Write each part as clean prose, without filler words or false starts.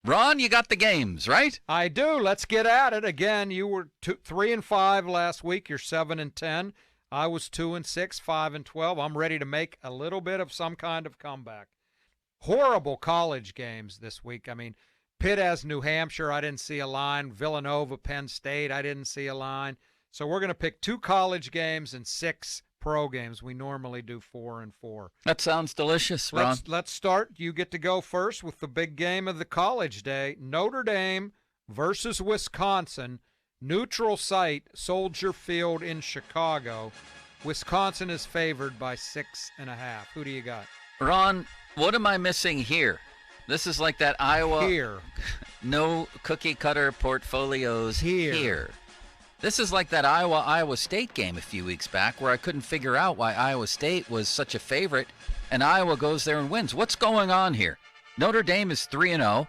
Ron, you got the games, right? I do. Let's get at it. Again, you were 3-5 last week. You're 7-10. I was 2-6, 5-12. I'm ready to make a little bit of some kind of comeback. Horrible college games this week. I mean, Pitt has New Hampshire. I didn't see a line. Villanova, Penn State. I didn't see a line. So we're going to pick 2 college games and 6 pro games. We normally do 4 and 4. That sounds delicious, Ron. Let's start. You get to go first with the big game of the college day. Notre Dame versus Wisconsin. Neutral site, Soldier Field in Chicago. Wisconsin is favored by 6.5. Who do you got? Ron, what am I missing here? This is like that Iowa. Here. No cookie cutter portfolios here. This is like that Iowa State game a few weeks back where I couldn't figure out why Iowa State was such a favorite, and Iowa goes there and wins. What's going on here? Notre Dame is 3-0.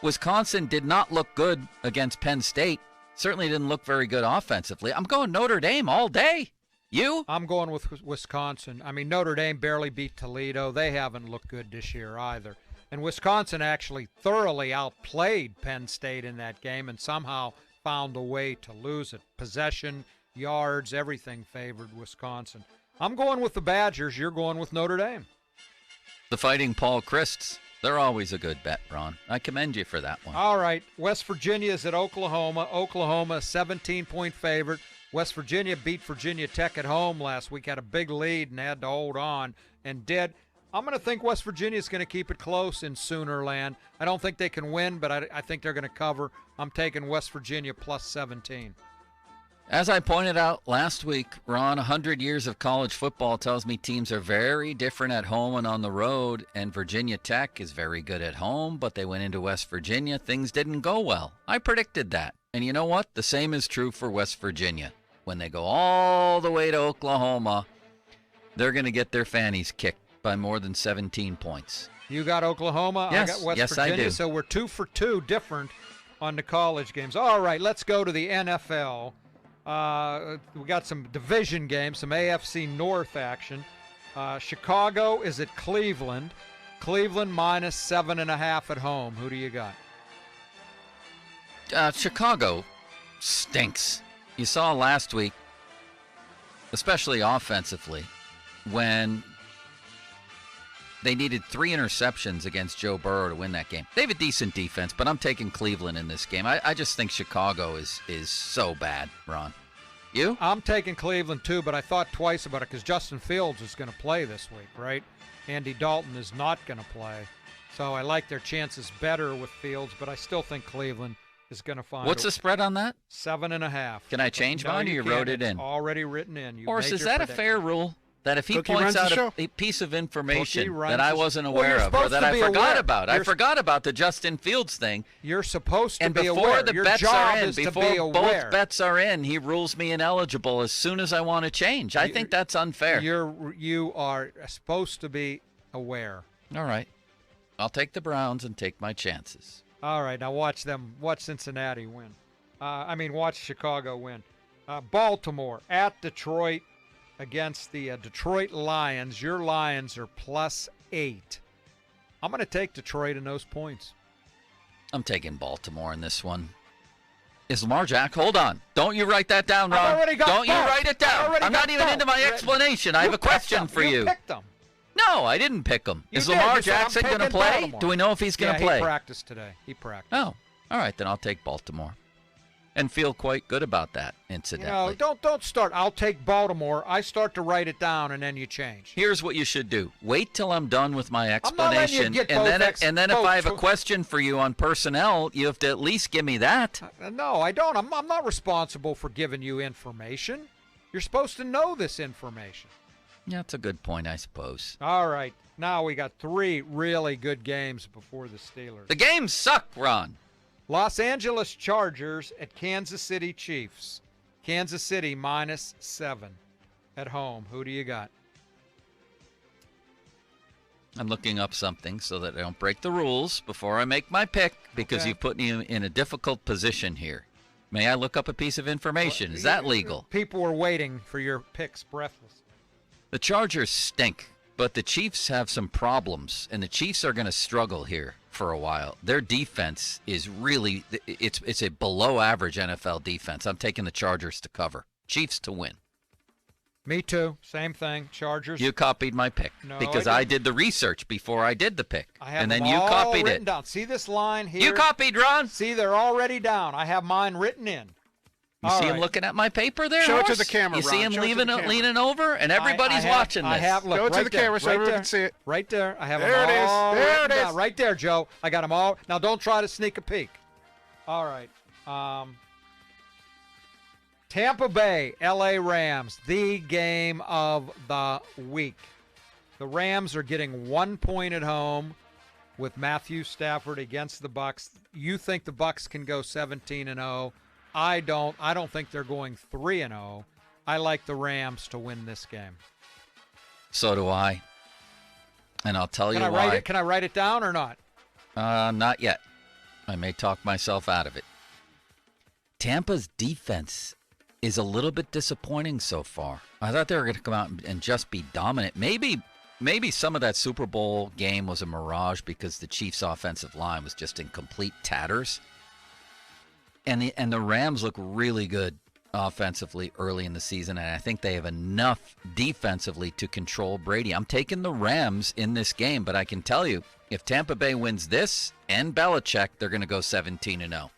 Wisconsin did not look good against Penn State. Certainly didn't look very good offensively. I'm going Notre Dame all day. You? I'm going with Wisconsin. I mean, Notre Dame barely beat Toledo. They haven't looked good this year either. And Wisconsin actually thoroughly outplayed Penn State in that game and somehow found a way to lose it. Possession, yards, everything favored Wisconsin. I'm going with the Badgers. You're going with Notre Dame. The Fighting Paul Christs. They're always a good bet, Ron. I commend you for that one. All right. West Virginia is at Oklahoma. Oklahoma, 17-point favorite. West Virginia beat Virginia Tech at home last week, had a big lead and had to hold on and did. I'm going to think West Virginia is going to keep it close in Soonerland. I don't think they can win, but I think they're going to cover. I'm taking West Virginia plus 17. As I pointed out last week, Ron, 100 years of college football tells me teams are very different at home and on the road, and Virginia Tech is very good at home, but they went into West Virginia. Things didn't go well. I predicted that. And you know what? The same is true for West Virginia. When they go all the way to Oklahoma, they're going to get their fannies kicked by more than 17 points. You got Oklahoma? Yes, I got West yes, Virginia. I do. So we're 2 for 2 different on the college games. All right, let's go to the NFL. We got some division games, some AFC North action. Chicago is at Cleveland. Cleveland minus 7.5 at home. Who do you got? Chicago stinks. You saw last week, especially offensively, when they needed 3 interceptions against Joe Burrow to win that game. They have a decent defense, but I'm taking Cleveland in this game. I just think Chicago is so bad, Ron. You? I'm taking Cleveland too, but I thought twice about it because Justin Fields is going to play this week, right? Andy Dalton is not going to play. So I like their chances better with Fields, but I still think Cleveland is going to find. What's the spread on that? 7.5. Can I change mine, or you wrote it in? Already written in. Horse, is that a fair rule? That if he points out a piece of information that I wasn't aware of or that I forgot about, I forgot about the Justin Fields thing. You're supposed to and be aware. And before the bets are in, before both bets are in, he rules me ineligible as soon as I want to change. I think that's unfair. You are supposed to be aware. All right. I'll take the Browns and take my chances. All right. Now watch Cincinnati win. Watch Chicago win. Baltimore at Detroit. Against the Detroit Lions. Your Lions are plus 8. I'm going to take Detroit in those points. I'm taking Baltimore in this one. Is Lamar Jackson? Hold on. Don't you write that down, Ron. Don't you write it down. I'm not even into my explanation. I have a question for you. You picked them. No, I didn't pick him. Is Lamar Jackson going to play? Baltimore. Do we know if he's going to play? He practiced today. Oh, all right. Then I'll take Baltimore. And feel quite good about that, incidentally. Don't start. I'll take Baltimore. I start to write it down, and then you change. Here's what you should do. Wait till I'm done with my explanation. I'm not letting you get and then if I have a question for you on personnel, you have to at least give me that. No, I don't. I'm not responsible for giving you information. You're supposed to know this information. Yeah, that's a good point, I suppose. All right. Now we got 3 really good games before the Steelers. The games suck, Ron. Los Angeles Chargers at Kansas City Chiefs. Kansas City minus 7 at home. Who do you got? I'm looking up something so that I don't break the rules before I make my pick because you've put me in a difficult position here. May I look up a piece of information? Is that legal? People were waiting for your picks breathless. The Chargers stink, but the Chiefs have some problems, and the Chiefs are going to struggle here. for a while. Their defense is really it's a below average NFL defense. I'm taking the Chargers to cover. Chiefs to win. Me too. Same thing. Chargers. You copied my pick because I did the research before I did the pick. And then you copied it. Down. See this line here? You copied, Ron. See, they're already down. I have mine written in. You see him looking at my paper there? Show it to the camera, You Ron. see him leaning over, and everybody's watching this. Look, show it to the camera so everyone can see it. Right there. I have there them all. There it is. Right there, Joe. I got them all. Now, don't try to sneak a peek. All right. Tampa Bay, L.A. Rams, the game of the week. The Rams are getting 1 point at home with Matthew Stafford against the Bucs. You think the Bucs can go 17-0? I don't. I don't think they're going 3-0. I like the Rams to win this game. So do I. And I'll tell you why. Can I write it down or not? Not yet. I may talk myself out of it. Tampa's defense is a little bit disappointing so far. I thought they were going to come out and just be dominant. Maybe some of that Super Bowl game was a mirage because the Chiefs' offensive line was just in complete tatters. And the Rams look really good offensively early in the season, and I think they have enough defensively to control Brady. I'm taking the Rams in this game, but I can tell you, if Tampa Bay wins this and Belichick, they're going to go 17-0.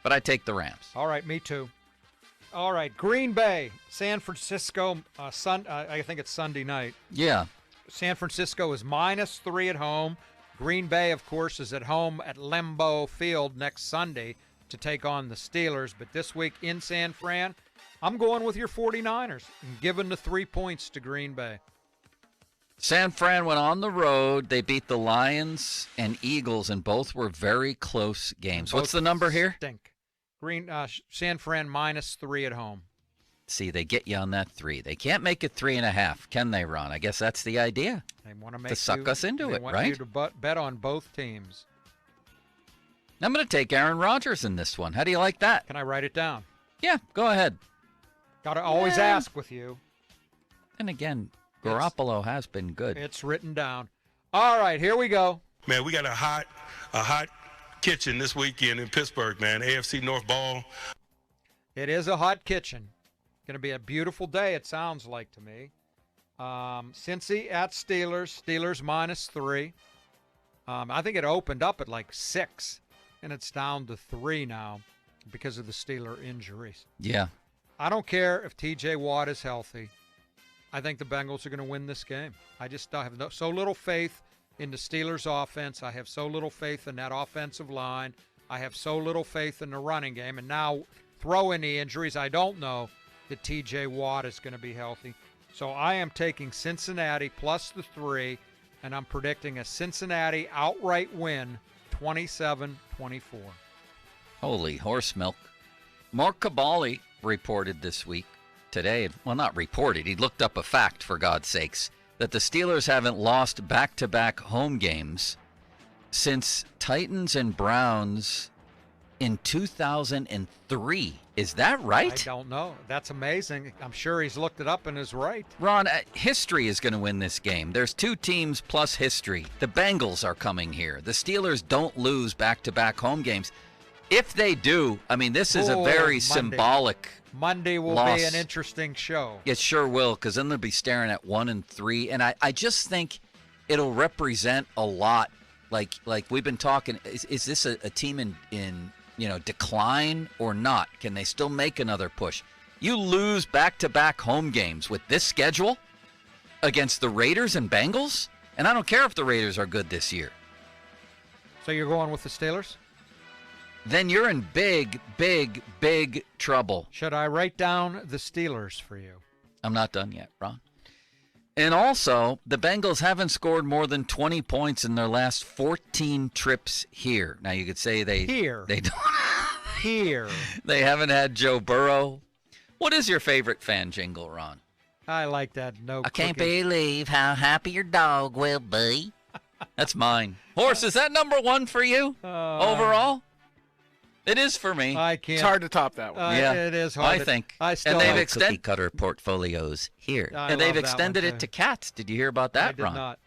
But I take the Rams. All right, me too. All right, Green Bay, San Francisco, I think it's Sunday night. Yeah. San Francisco is -3 at home. Green Bay, of course, is at home at Lambeau Field next Sunday to take on the Steelers. But this week in San Fran, I'm going with your 49ers and giving the 3 points to Green Bay. San Fran went on the road. They beat the Lions and Eagles, and both were very close games. What's the number here? San Fran -3 at home. See, they get you on that 3. They can't make it 3.5, can they, Ron? I guess that's the idea. They want to suck us into it, right? They want you to bet on both teams. I'm going to take Aaron Rodgers in this one. How do you like that? Can I write it down? Yeah, go ahead. Got to always ask with you. And again, Garoppolo has been good. It's written down. All right, here we go. Man, we got a hot kitchen this weekend in Pittsburgh, man. AFC North Ball. It is a hot kitchen. Going to be a beautiful day, it sounds like to me. Cincy at Steelers. Steelers -3. I think it opened up at like 6, and it's down to 3 now because of the Steeler injuries. Yeah. I don't care if T.J. Watt is healthy. I think the Bengals are going to win this game. I just have so little faith in the Steelers' offense. I have so little faith in that offensive line. I have so little faith in the running game. And now throw in the injuries. I don't know that T.J. Watt is going to be healthy. So I am taking Cincinnati plus the 3, and I'm predicting a Cincinnati outright win, 27-24. Holy horse milk. Mark Cabali reported this week, today, well, not reported, he looked up a fact, for God's sakes, that the Steelers haven't lost back-to-back home games since Titans and Browns in 2003. Is that right? I don't know. That's amazing. I'm sure he's looked it up and is right. Ron, history is going to win this game. There's 2 teams plus history. The Bengals are coming here. The Steelers don't lose back-to-back home games. If they do, I mean, this is a very symbolic Monday will loss. be an interesting show. It sure will, because then they'll be staring at 1-3. And I just think it'll represent a lot. Like we've been talking, is this a team in decline or not? Can they still make another push? You lose back-to-back home games with this schedule against the Raiders and Bengals? And I don't care if the Raiders are good this year. So you're going with the Steelers? Then you're in big, big, big trouble. Should I write down the Steelers for you? I'm not done yet, Ron. And also, the Bengals haven't scored more than 20 points in their last 14 trips here. Now, you could say they don't. Here. They haven't had Joe Burrow. What is your favorite fan jingle, Ron? I like that. I can't believe how happy your dog will be. That's mine. Horse, is that number 1 for you overall? It is for me. I can't. It's hard to top that one. Yeah, it is hard. I think. And they've extended cookie cutter portfolios here, and they've extended it to cats. Did you hear about that, Ron? I did not.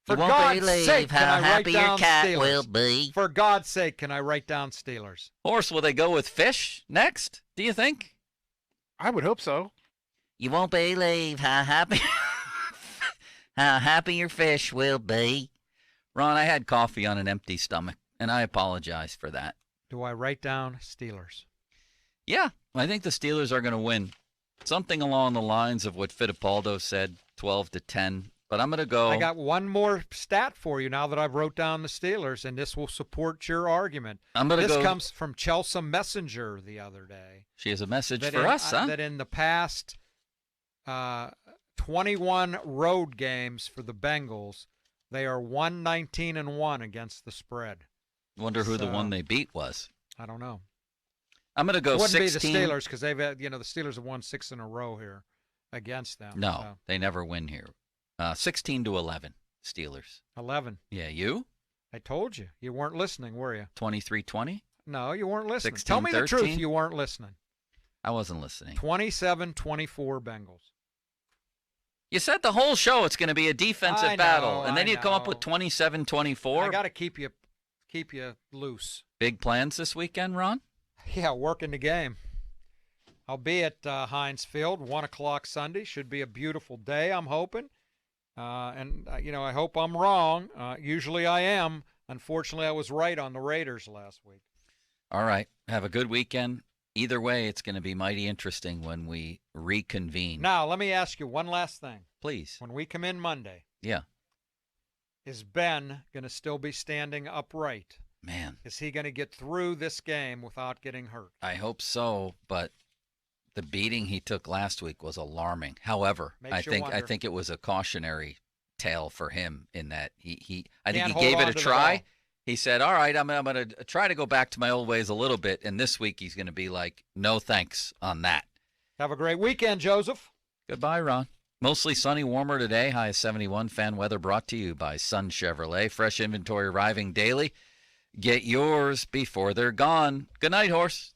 For won't God's believe sake, can how I write happy your down cat Steelers? will be. For God's sake, can I write down Steelers? Horse, will they go with fish next, do you think? I would hope so. You won't believe how happy how happy your fish will be. Ron, I had coffee on an empty stomach, and I apologize for that. Do I write down Steelers? Yeah, I think the Steelers are going to win. Something along the lines of what Fittipaldo said, 12-10. But I'm going to go. I got one more stat for you now that I've wrote down the Steelers, and this will support your argument. I'm going to go. This comes from Chelsea Messenger the other day. She has a message for us, huh? That in the past 21 road games for the Bengals, they are 119-1 against the spread. Wonder who the one they beat was. I don't know. I'm going to go 16. It wouldn't be the Steelers because they've had, the Steelers have won 6 in a row here against them. No, so. they never win here. 16-11, Steelers. 11. Yeah, you? I told you. You weren't listening, were you? 23-20? No, you weren't listening. 16-13? Tell me the truth. You weren't listening. I wasn't listening. 27-24 Bengals. You said the whole show it's going to be a defensive battle, and then you come up with 27-24. I got to keep you loose. Big plans this weekend, Ron? Yeah, working the game. I'll be at Heinz Field, 1 o'clock Sunday. Should be a beautiful day, I'm hoping. I hope I'm wrong. Usually I am. Unfortunately, I was right on the Raiders last week. All right. Have a good weekend. Either way, it's going to be mighty interesting when we reconvene. Now, let me ask you one last thing. Please. When we come in Monday, yeah, is Ben going to still be standing upright? Man. Is he going to get through this game without getting hurt? I hope so, but the beating he took last week was alarming. However, I think it was a cautionary tale for him in that I think he gave it a try. He said, all right, I'm going to try to go back to my old ways a little bit, and this week he's going to be like, no thanks on that. Have a great weekend, Joseph. Goodbye, Ron. Mostly sunny, warmer today. High of 71. Fan weather brought to you by Sun Chevrolet. Fresh inventory arriving daily. Get yours before they're gone. Good night, Horse.